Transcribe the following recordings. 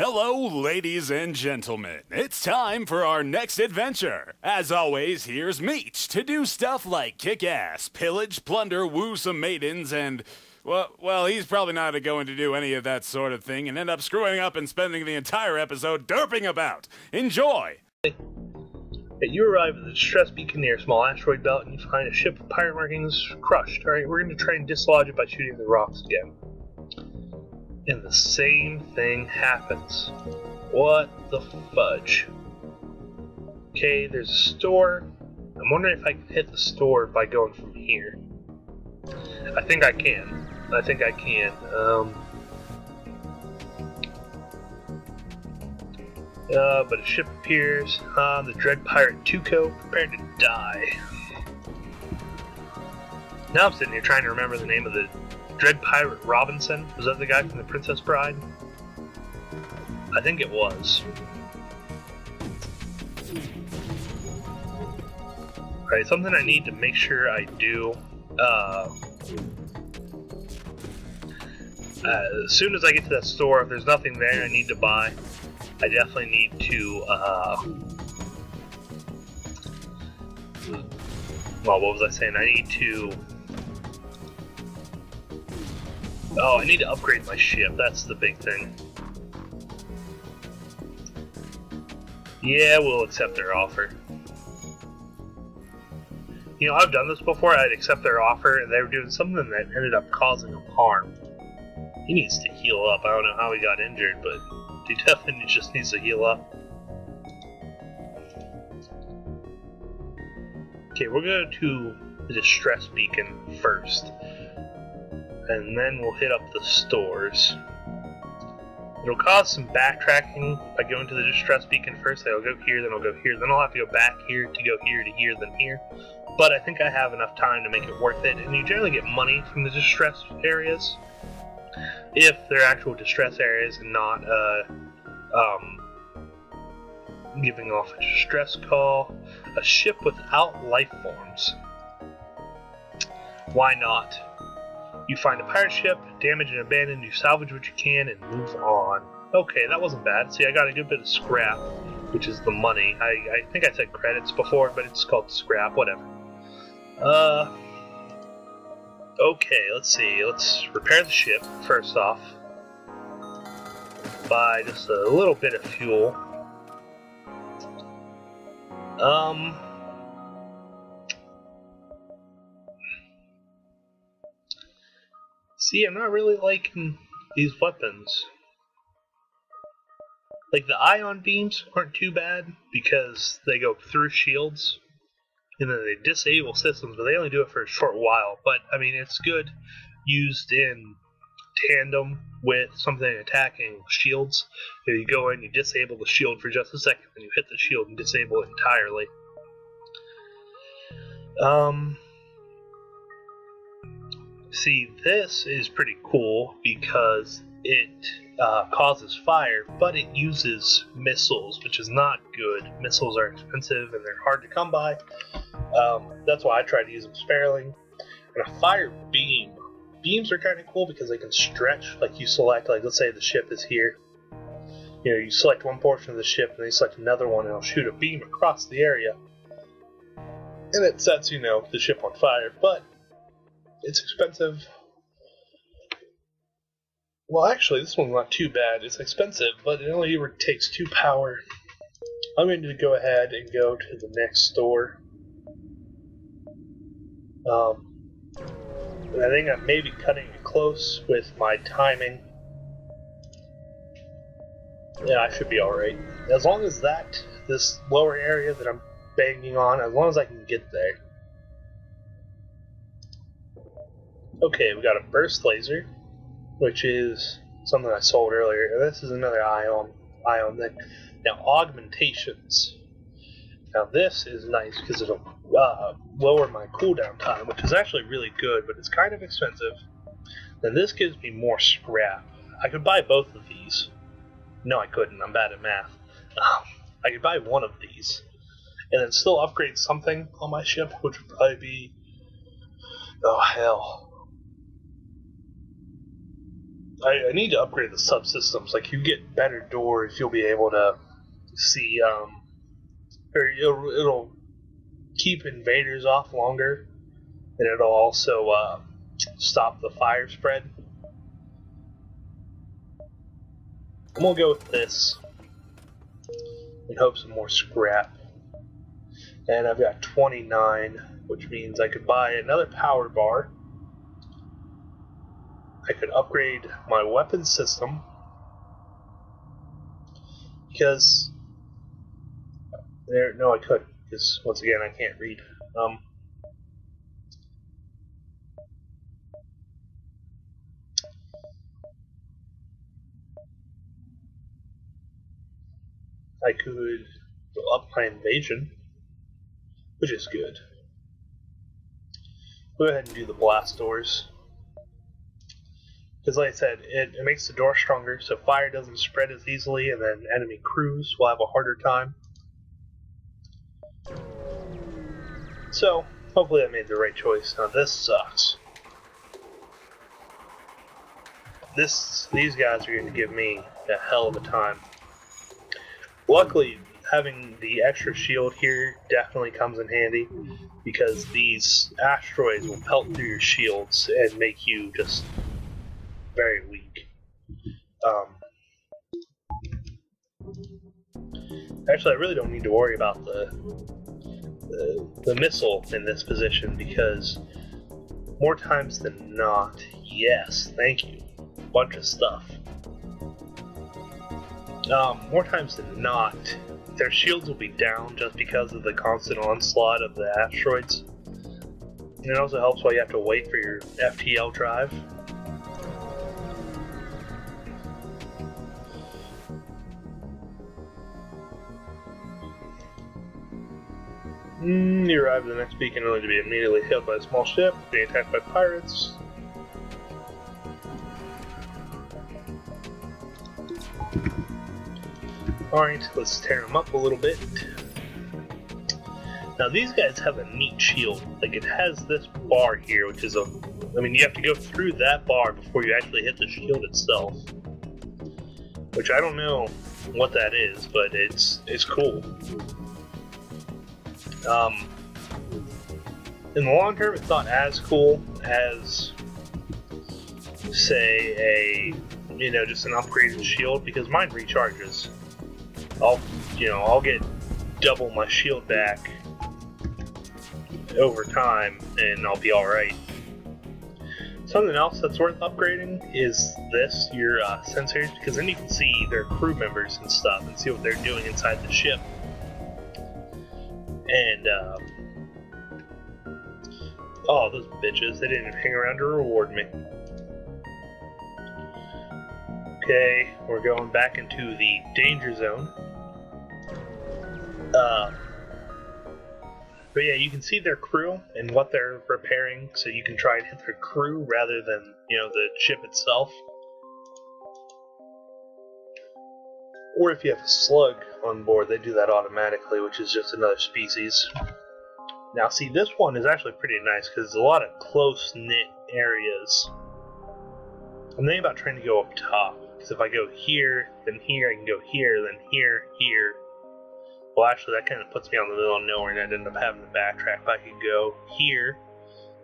Hello, ladies and gentlemen. It's time for our next adventure. As always, here's Meech to do stuff like kick ass, pillage, plunder, woo some maidens, and well, he's probably not going to do any of that sort of thing and end up screwing up and spending the entire episode derping about. Enjoy! You arrive at the distress beacon near a small asteroid belt and you find a ship with pirate markings crushed. Alright, we're going to try and dislodge it by shooting the rocks again. And the same thing happens. What the fudge? Okay, there's a store. I'm wondering if I can hit the store by going from here. I think I can. But a ship appears. The Dread Pirate Tuco, prepared to die. Now I'm sitting here trying to remember the name of the Dread Pirate Robinson. Was that the guy from The Princess Bride? I think it was. Alright, something I need to make sure I do. As soon as I get to that store, if there's nothing there I need to buy, I definitely need to, well, what was I saying? I need to upgrade my ship. That's the big thing. Yeah, we'll accept their offer. You know, I've done this before. I'd accept their offer, and they were doing something that ended up causing him harm. He needs to heal up. I don't know how he got injured, but he definitely just needs to heal up. Okay, we'll go to the distress beacon first. And then we'll hit up the stores. It'll cause some backtracking by going to the distress beacon first. I'll go here, then I'll go here, then I'll have to go back here to go here to here, then here. But I think I have enough time to make it worth it. And you generally get money from the distress areas, if they're actual distress areas and not giving off a distress call. A ship without life forms. Why not? You find a pirate ship, damage and abandon, you salvage what you can, and move on. Okay, that wasn't bad. See, I got a good bit of scrap, which is the money. I think I said credits before, but it's called scrap, whatever. Okay, let's see. Let's repair the ship, first off. Buy just a little bit of fuel. See, I'm not really liking these weapons. Like, the ion beams aren't too bad because they go through shields and then they disable systems, but they only do it for a short while. But, I mean, it's good used in tandem with something attacking shields. You go in, you disable the shield for just a second, then you hit the shield and disable it entirely. See, this is pretty cool because it causes fire, but it uses missiles, which is not good. Missiles are expensive and they're hard to come by. That's why I try to use them sparingly. And a fire beam. Beams are kind of cool because they can stretch. Like, you select, like, let's say the ship is here. You know, you select one portion of the ship and then you select another one and it'll shoot a beam across the area. And it sets, you know, the ship on fire, but it's expensive. Well, actually, this one's not too bad. It's expensive, but it only takes 2 power. I'm going to go ahead and go to the next store. And I think I may be cutting it close with my timing. Yeah, I should be alright. As long as this lower area that I'm banging on, as long as I can get there. Okay, we got a burst laser, which is something I sold earlier. This is another ion thing. Now, augmentations. Now, this is nice because it'll lower my cooldown time, which is actually really good, but it's kind of expensive. Then this gives me more scrap. I could buy both of these. No, I couldn't. I'm bad at math. I could buy one of these, and then still upgrade something on my ship, which would probably be... oh, hell. I need to upgrade the subsystems. Like, you get better doors, you'll be able to see, or it'll keep invaders off longer, and it'll also stop the fire spread. I'm gonna go with this and hope some more scrap. And I've got 29, which means I could buy another power bar. I could upgrade my weapon system, because no, I couldn't, because once again I can't read. I could up my invasion, which is good. Go ahead and do the blast doors. Because like I said, it makes the door stronger, so fire doesn't spread as easily, and then enemy crews will have a harder time. So, hopefully I made the right choice. Now this sucks. These guys are going to give me a hell of a time. Luckily, having the extra shield here definitely comes in handy, because these asteroids will pelt through your shields and make you just very weak. Actually, I really don't need to worry about the missile in this position, because more times than not, yes, thank you, bunch of stuff. More times than not, their shields will be down just because of the constant onslaught of the asteroids. And it also helps while you have to wait for your FTL drive. You arrive at the next beacon only to be immediately hailed by a small ship, being attacked by pirates. Alright, let's tear them up a little bit. Now these guys have a neat shield. Like, it has this bar here, which is I mean, you have to go through that bar before you actually hit the shield itself. Which I don't know what that is, but it's cool. In the long term, it's not as cool as, say, just an upgraded shield, because mine recharges. I'll get double my shield back over time, and I'll be alright. Something else that's worth upgrading is your sensors, because then you can see their crew members and stuff, and see what they're doing inside the ship. And, oh, those bitches, they didn't even hang around to reward me. Okay, we're going back into the danger zone. But yeah, you can see their crew and what they're repairing, so you can try and hit their crew rather than, the ship itself. Or if you have a slug on board, they do that automatically, which is just another species. Now see, this one is actually pretty nice, because there's a lot of close-knit areas. I'm thinking about trying to go up top, because if I go here, then here, I can go here, then here, here. Well, actually, that kind of puts me on the middle of nowhere, and I'd end up having to backtrack. But I could go here,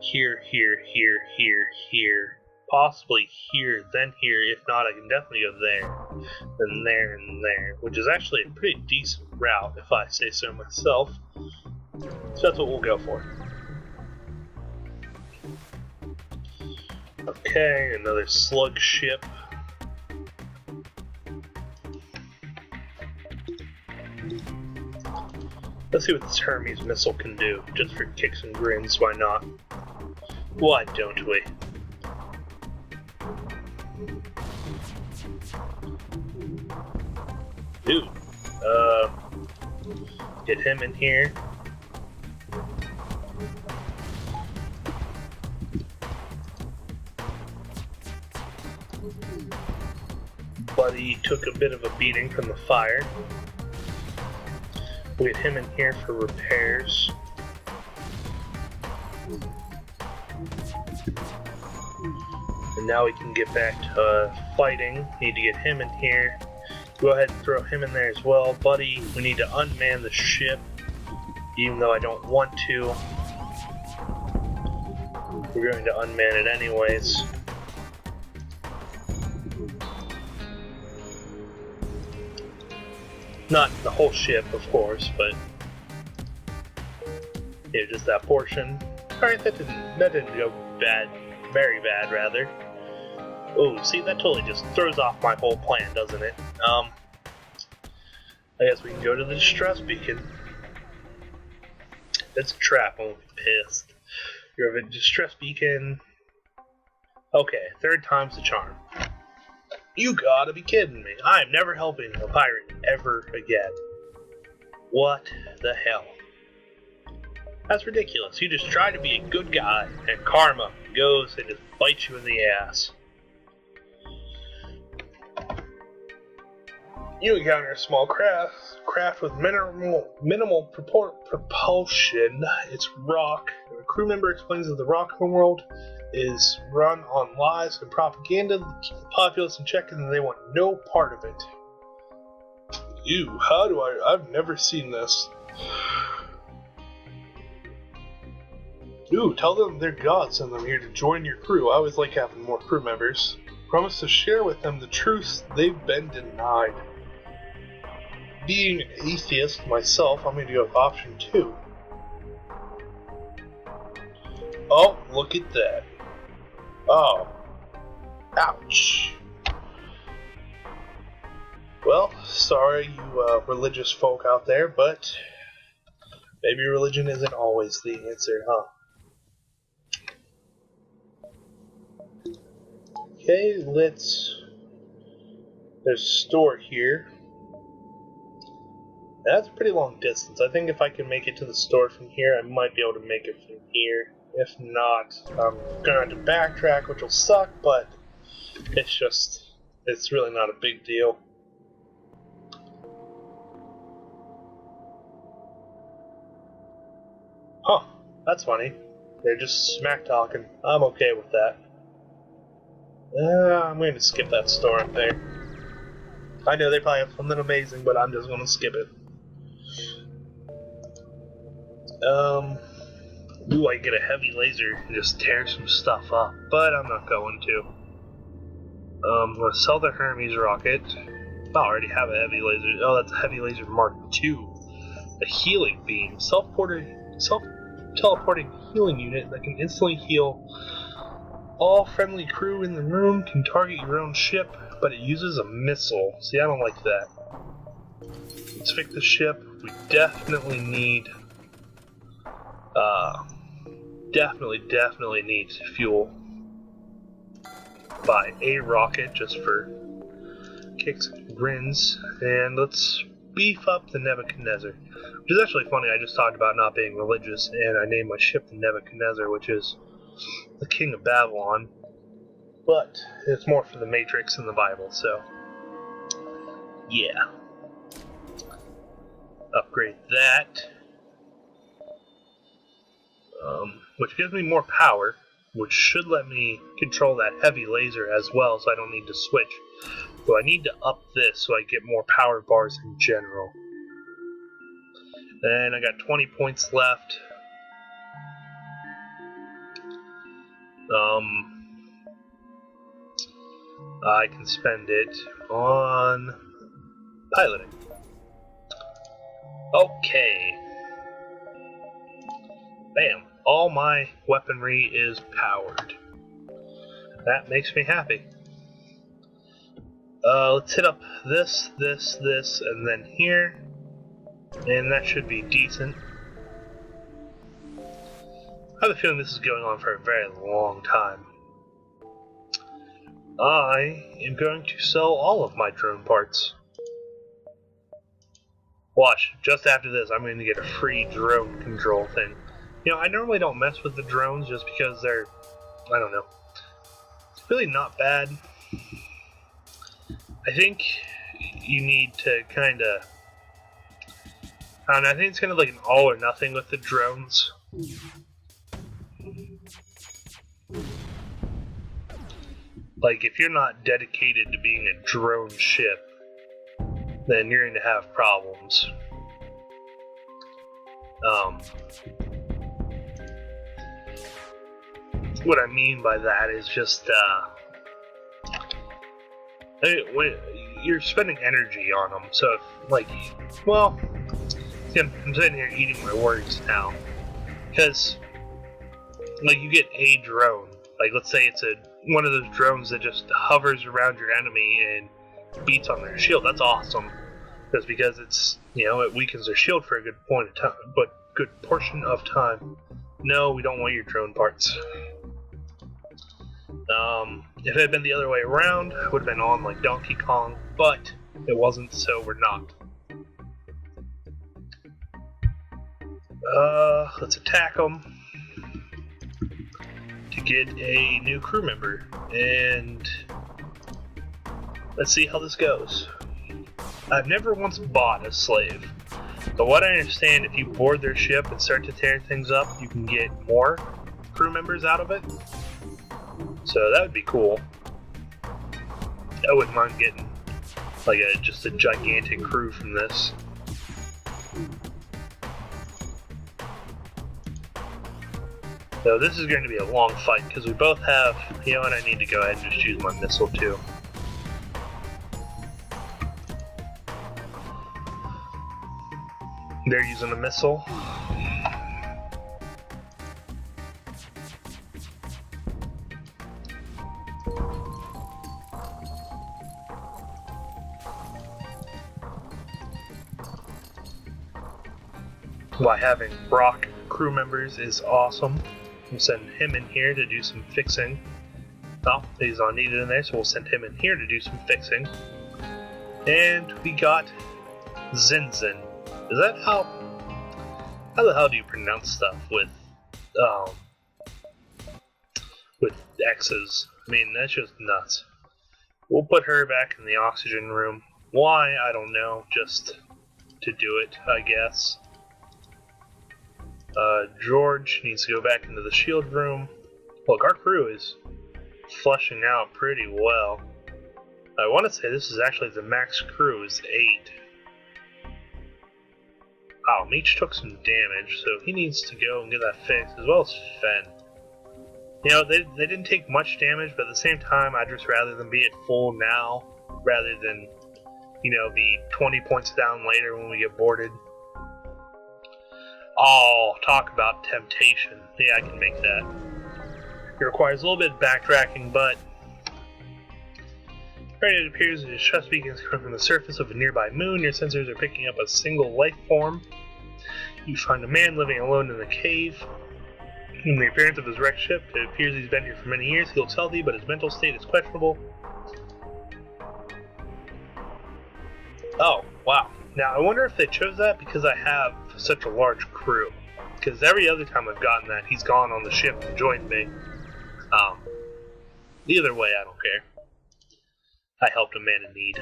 here, here, here, here, here, possibly here, then here. If not, I can definitely go there, then there, and there, which is actually a pretty decent route, if I say so myself. So that's what we'll go for. Okay, another slug ship. Let's see what this Hermes missile can do, just for kicks and grins, why not? Why don't we? Dude, get him in here. Buddy took a bit of a beating from the fire. We'll get him in here for repairs. And And now we can get back to fighting. Need to get him in here. Go ahead and throw him in there as well. Buddy, we need to unman the ship, even though I don't want to. We're going to unman it anyways. Not the whole ship, of course, but yeah, just that portion. Alright, that didn't go bad. Very bad, rather. Oh, see, that totally just throws off my whole plan, doesn't it? I guess we can go to the distress beacon. It's a trap, I'm pissed. You're a distress beacon. Okay, third time's the charm. You gotta be kidding me. I'm never helping a pirate ever again. What the hell? That's ridiculous. You just try to be a good guy, and karma goes and just bites you in the ass. You encounter a small craft with minimal propulsion. It's rock. A crew member explains that the rock homeworld is run on lies and propaganda to keep the populace in check, and they want no part of it. Ew, how do I've never seen this. Ooh, tell them they're gods and them here to join your crew. I always like having more crew members. Promise to share with them the truths they've been denied. Being an atheist myself, I'm going to go with option 2. Oh, look at that. Oh. Ouch. Well, sorry you religious folk out there, but maybe religion isn't always the answer, huh? Okay, there's a store here. That's a pretty long distance. I think if I can make it to the store from here, I might be able to make it from here. If not, I'm gonna have to backtrack, which will suck, but it's really not a big deal. Huh, that's funny. They're just smack talking. I'm okay with that. I'm going to skip that store up there. I know they probably have something amazing, but I'm just going to skip it. Ooh, I get a heavy laser and just tear some stuff up, but I'm not going to. I'm going to sell the Hermes rocket. I already have a heavy laser. Oh, that's a heavy laser Mark II. A healing beam. Self-teleporting healing unit that can instantly heal all friendly crew in the room, can target your own ship, but it uses a missile. See, I don't like that. Let's fix the ship. We definitely need definitely need fuel. Buy a rocket just for kicks and grins, and let's beef up the Nebuchadnezzar. Which is actually funny, I just talked about not being religious, and I named my ship the Nebuchadnezzar, which is the king of Babylon. But it's more for the Matrix in the Bible, so yeah. Upgrade that. Which gives me more power, which should let me control that heavy laser as well, so I don't need to switch. So I need to up this so I get more power bars in general. And I got 20 points left. I can spend it on piloting. Okay. Bam. All my weaponry is powered. That makes me happy. Let's hit up this, and then here. And that should be decent. I have a feeling this is going on for a very long time. I am going to sell all of my drone parts. Watch, just after this, I'm going to get a free drone control thing. You know, I normally don't mess with the drones just because they're, I don't know, it's really not bad. I think you need to kind of, I don't know, I think it's kind of like an all or nothing with the drones. Like, if you're not dedicated to being a drone ship, then you're going to have problems. What I mean by that is just, when you're spending energy on them, so if, like, well, see, I'm sitting here eating my words now, because, like, you get a drone, like, let's say it's one of those drones that just hovers around your enemy and beats on their shield. That's awesome, because it's, it weakens their shield for a good point of time, but good portion of time. No, we don't want your drone parts. If it had been the other way around, I would have been on like Donkey Kong, but it wasn't, so we're not. Let's attack them to get a new crew member, and let's see how this goes. I've never once bought a slave, but what I understand, if you board their ship and start to tear things up, you can get more crew members out of it. So that would be cool. I wouldn't mind getting like just a gigantic crew from this. So this is going to be a long fight because we both have, and I need to go ahead and just use my missile too. They're using a missile. Why having Brock crew members is awesome. We'll send him in here to do some fixing. Oh, he's not needed in there, so we'll send him in here to do some fixing. And we got Zinzin. Is that how the hell do you pronounce stuff with X's? I mean, that's just nuts. We'll put her back in the oxygen room. Why? I don't know. Just to do it, I guess. George needs to go back into the shield room. Look, our crew is flushing out pretty well. I want to say this is actually the max crew is 8. Oh, Meech took some damage, so he needs to go and get that fixed, as well as Fen. They didn't take much damage, but at the same time, I'd just rather them be at full now, rather than, be 20 points down later when we get boarded. Oh, talk about temptation. Yeah, I can make that. It requires a little bit of backtracking, but right, it appears that distress beacons come from the surface of a nearby moon. Your sensors are picking up a single life form. You find a man living alone in the cave. In the appearance of his wrecked ship, it appears he's been here for many years. He'll tell thee, but his mental state is questionable. Oh, wow. Now, I wonder if they chose that because I have such a large crew. Because every other time I've gotten that, he's gone on the ship and joined me. Either way, I don't care. I helped a man in need.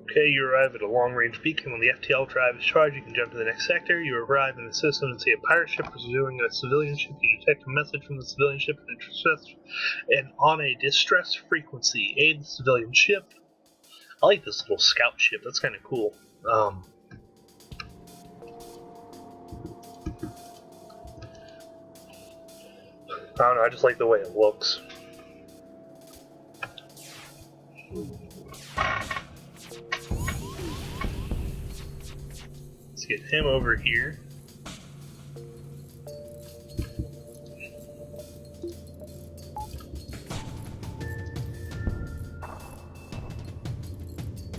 Okay, you arrive at a long-range beacon. When the FTL drive is charged, you can jump to the next sector. You arrive in the system and see a pirate ship pursuing a civilian ship. You detect a message from the civilian ship and on a distress frequency. Aid the civilian ship. I like this little scout ship. That's kind of cool. I don't know, I just like the way it looks. Let's get him over here.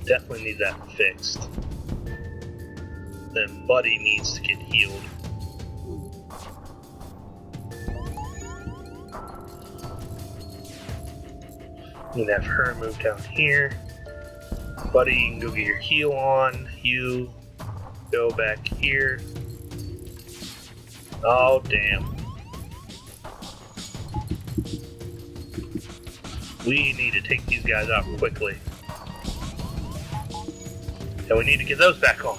Definitely need that fixed. Then Buddy needs to get healed. You can have her move down here. Buddy, you can go get your heal on. You go back here. Oh, damn. We need to take these guys out quickly. And we need to get those back on.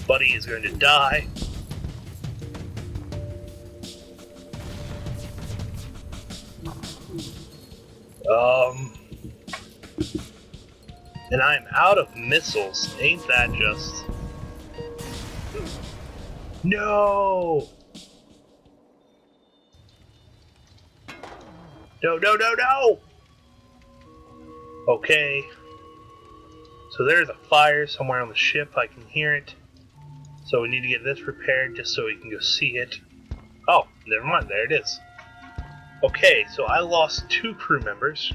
Buddy is going to die. And I'm out of missiles. Ain't that just... No! No, no, no, no! Okay. So there's a fire somewhere on the ship. I can hear it. So we need to get this repaired just so we can go see it. Oh, never mind. There it is. Okay, so I lost 2 crew members.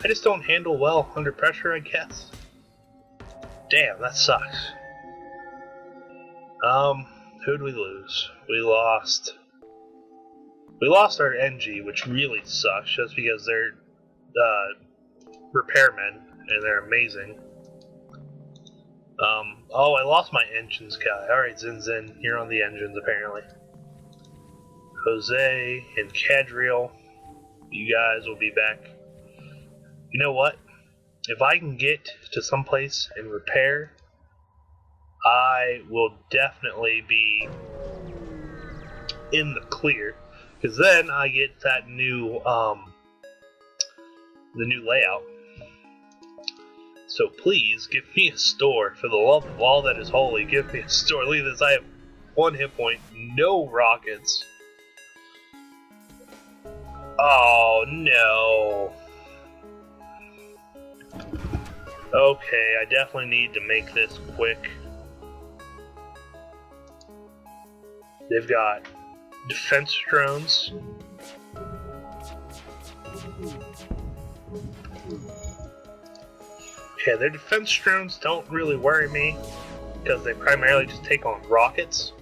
I just don't handle well under pressure, I guess. Damn, that sucks. Who'd we lose? We lost our NG, which really sucks, just because they're repairmen and they're amazing. Oh, I lost my engines guy. Alright, Zin, you're on the engines apparently. Jose and Cadriel, you guys will be back. You know what? If I can get to someplace and repair, I will definitely be in the clear, because then I get that new, the new layout. So please, give me a store. For the love of all that is holy, give me a store. Look at this, I have 1 hit point, no rockets. Oh no. Okay, I definitely need to make this quick. They've got defense drones. Yeah, their defense drones don't really worry me because they primarily just take on rockets.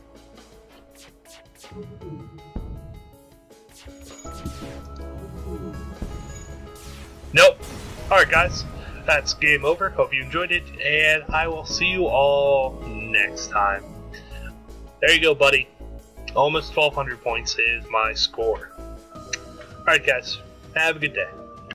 Nope. Alright guys, that's game over. Hope you enjoyed it, and I will see you all next time. There you go, buddy. Almost 1,200 points is my score. Alright guys, have a good day.